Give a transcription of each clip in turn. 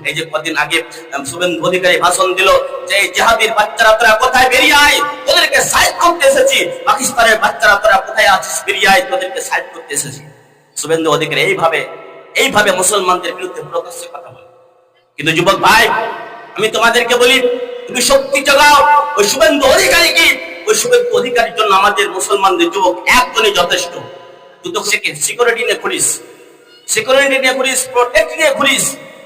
এই যে কদিন আগে শুভেন্দু অধিকারী ভাষণ দিল যে জিহাদির বাচ্চারা তোরা কোথায়, বেরিয়ে আয়, তোদেরকে সাইড করতে এসেছি। পাকিস্তানের বাচ্চারা তোরা কোথায় আছিস, বেরিয়ে আয়, তোদেরকে সাইড করতে এসেছি। শুভেন্দু অধিকারী এইভাবে মুসলমানদের বিরুদ্ধে প্রকাশ্যে কথা বলে। কিন্তু যুবক ভাই, আমি তোমাদেরকে বলি, তুমি শক্তি জোগাও। ওই শুভেন্দু অধিকারীর জন্য আমাদের মুসলমানদের যুবক একজনই যথেষ্ট। তুই তো সিকিউরিটি নিয়ে ঘুরিস,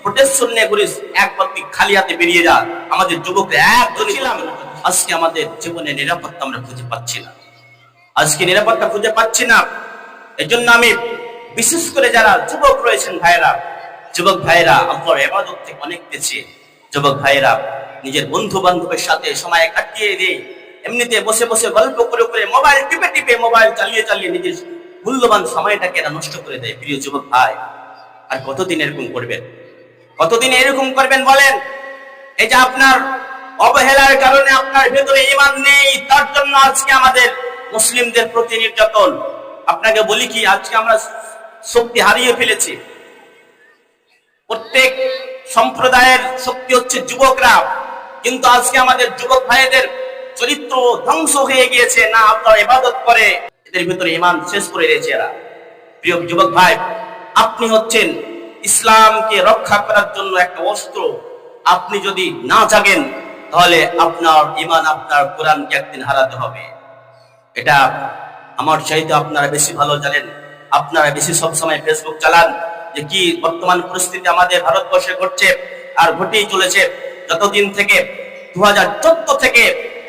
প্রোটেকশন নিয়ে ঘুরিস, একবার তুই খালি হাতে বেরিয়ে যা। আমাদের যুবকরা একজনই ছিলাম। আজকে আমাদের জীবনে নিরাপত্তা আমরা খুঁজে পাচ্ছি না, এর জন্য আমি বিশেষ করে যারা যুবক রয়েছেন যুবক ভাইরা আল্লাহর ইবাদত থেকে অনেক পেছে। যুবক ভাইরা নিজের বন্ধু বান্ধবের সাথে সময় কাটিয়ে দিয়ে এমনিতে বসে বসে গল্প করে মোবাইল টিপে মোবাইল চালিয়ে নিজের মূল্যবান সময়টাকে এরা নষ্ট করে দেয়। প্রিয় যুবক ভাই, আর কতদিন এরকম করবেন বলেন? এই যে আপনার অবহেলার কারণে আপনার ভেতরে ঈমান নেই, তার জন্য আজকে আমাদের মুসলিমদের প্রতি নির্যাতন। আপনাকে বলি কি, আজকে আমরা শক্তি হারিয়ে ফেলেছি। প্রত্যেক সম্প্রদায়ের শক্তি হচ্ছে যুবকরা, কিন্তু আজকে আমাদের যুবক ভাইদের চরিত্র ধ্বংস হয়ে গিয়েছে। না আপনার ইবাদত করে, এদের ভিতরে ঈমান শেষ করে দিয়েছে এরা। প্রিয় যুবক ভাই, আপনি হচ্ছেন ইসলামকে রক্ষা করার জন্য একটা অস্ত্র। আপনি যদি না জাগেন, তাহলে আপনার ঈমান, আপনার কোরআনকে একদিন হারাতে হবে। এটা আমার চাইতে আপনারা বেশি ভালো জানেন। আপনারা বেশি সবসময় ফেসবুক চালান, যে কি বর্তমান পরিস্থিতি আমাদের ভারতবর্ষে ঘটছে আর ঘটেই চলেছে। যতদিন থেকে 2014 থেকে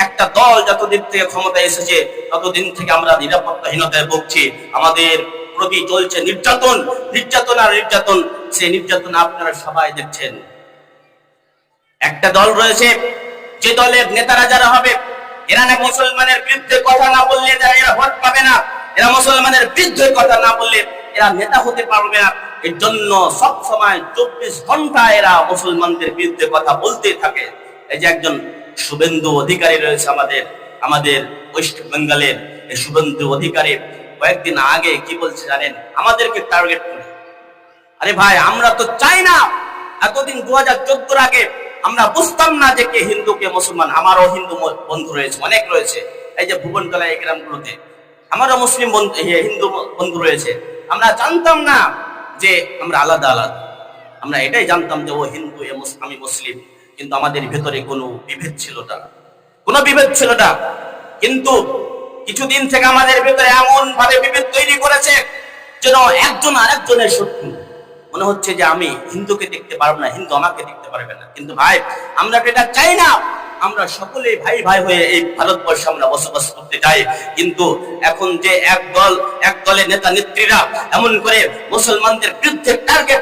একটা দল যতদিন থেকে ক্ষমতায় এসেছে, ততদিন থেকে আমরা নিরাপত্তাহীনতায় ভুগছি। আমাদের প্রতি চলছে নির্যাতন। সেই নির্যাতন আপনারা সবাই দেখছেন। একটা দল রয়েছে, যে দলের নেতারা যারা হবে, এরা না মুসলমানের বিরুদ্ধে কথা না বললে এরা ভোট পাবে না, এরা মুসলমানের বিরুদ্ধে কথা না বললে এরা নেতা হতে পারবে না। এর জন্য সব সময় 24 ঘন্টা এরা মুসলমানদের বিরুদ্ধে কথা বলতে থাকে। এই যে একজন শুভেন্দু অধিকারী রয়েছে আমাদের ওয়েস্ট বেঙ্গলের, এই শুভেন্দু অধিকারী কয়েকদিন আগে কি বলছে জানেন? আমাদেরকে টার্গেট করে। আরে ভাই, আমরা তো চাই না। এতদিন 2014 আগে আমরা বুঝতাম না যে কে হিন্দু কে মুসলমান। আমারও হিন্দু বন্ধু রয়েছে, অনেক রয়েছে। এই যে ভুবনতলা এই গ্রামগুলোতে আমারও মুসলিম বন্ধু, হিন্দু বন্ধু রয়েছে। আমরা জানতাম না যে আমরা আলাদা। আমরা এটাই জানতাম যে ও হিন্দু, আমি মুসলিম। কিন্তু আমাদের ভেতরে কোনো বিভেদ ছিল না। কিন্তু কিছুদিন থেকে আমাদের ভেতরে এমন ভাবে বিভেদ তৈরি করেছে যেন একজন আরেকজনের শত্রু। মনে হচ্ছে যে আমি হিন্দুকে দেখতে পারবো না, হিন্দু আমাকে দেখতে পারবে না। কিন্তু ভাই, আমরা এটা চাই না। আমরা সকলে ভাই হয়ে এই ভারতবর্ষে আমরা বসবাস করতে চাই। কিন্তু এখন যে এক দলের নেতা নেত্রীরা এমন করে মুসলমানদের বিরুদ্ধে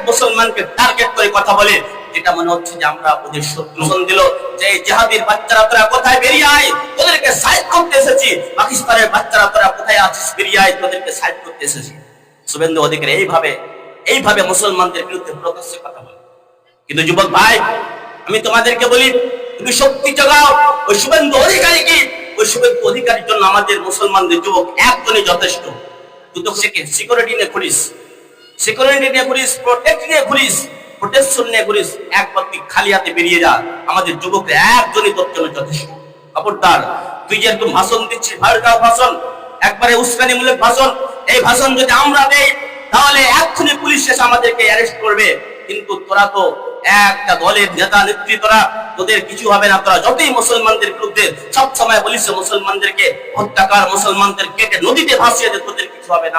মুসলমানকে টার্গেট করে কথা বলে, এটা মনে হচ্ছে যে আমরা ওদের শত্রু। দিল যে জিহাদির বাচ্চারা তোরা কোথায়, বেরিয়ে আয়, তোদেরকে সাইড করতে এসেছি। পাকিস্তানের বাচ্চারা তোরা কোথায় আছিস, বেরিয়ে আয়, তোদেরকে সাইড করতে এসেছি। শুভেন্দু অধিকারী এইভাবে মুসলমানদের বিরুদ্ধে প্রকাশ্যে কথা বলে। কিন্তু যুবক ভাই, আমি তোমাদেরকে বলি, তুমি শক্তি জোগাও। ওই শুভেন্দু অধিকারীর জন্য আমাদের মুসলমানদের যুবক একজনই যথেষ্ট। তুই তো সিকিউরিটি নিয়ে ঘুরিস, প্রোটেকশন নিয়ে ঘুরিস, একবার তুই খালি হাতে বেরিয়ে যা। আমাদের যুবকরা একজনই তোর জন্য যথেষ্ট। খবরদার, তুই যে একদম ভাষণ দিচ্ছিস, ভাষণ একবারে উস্কানিমূলক ভাষণ। এই ভাষণ যদি আমরা দেই, তাহলে এক্ষুনি পুলিশ এসে আমাদেরকে অ্যারেস্ট করবে। কিন্তু তোরা তো একটা দলের নেতা নেত্রী, তোদের কিছু হবে না। তোরা যতই মুসলমানদের বিরুদ্ধে সব সময় বলিস মুসলমানদেরকে হত্যা কর, মুসলমানদের কেটে নদীতে ভাসিয়ে দে, তোদের কিছু হবে না।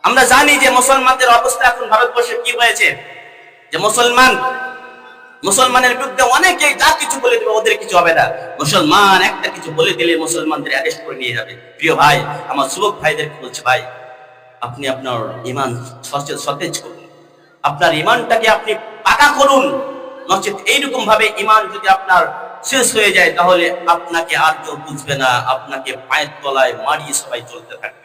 আমরা জানি যে মুসলমানদের অবস্থা এখন ভারতবর্ষে কি হয়েছে, যে মুসলমানের বিরুদ্ধে অনেকেই যা কিছু বলে দেবে, ওদের কিছু হবে না। মুসলমান একটা কিছু বলে দিলে মুসলমানদের অ্যারেস্ট করে নিয়ে যাবে। প্রিয় ভাই, আমার যুবক ভাইদেরকে বলছে, ভাই আপনি আপনার ঈমান সতেজ করুন, আপনার ঈমানটাকে আপনি পাকা করুন। নচেত এইরকম ভাবে ঈমান যদি আপনার শেষ হয়ে যায়, তাহলে আপনাকে আর কেউ বুঝবে না, আপনাকে পায়ের তলায় মারিয়ে সবাই চলতে থাকবে।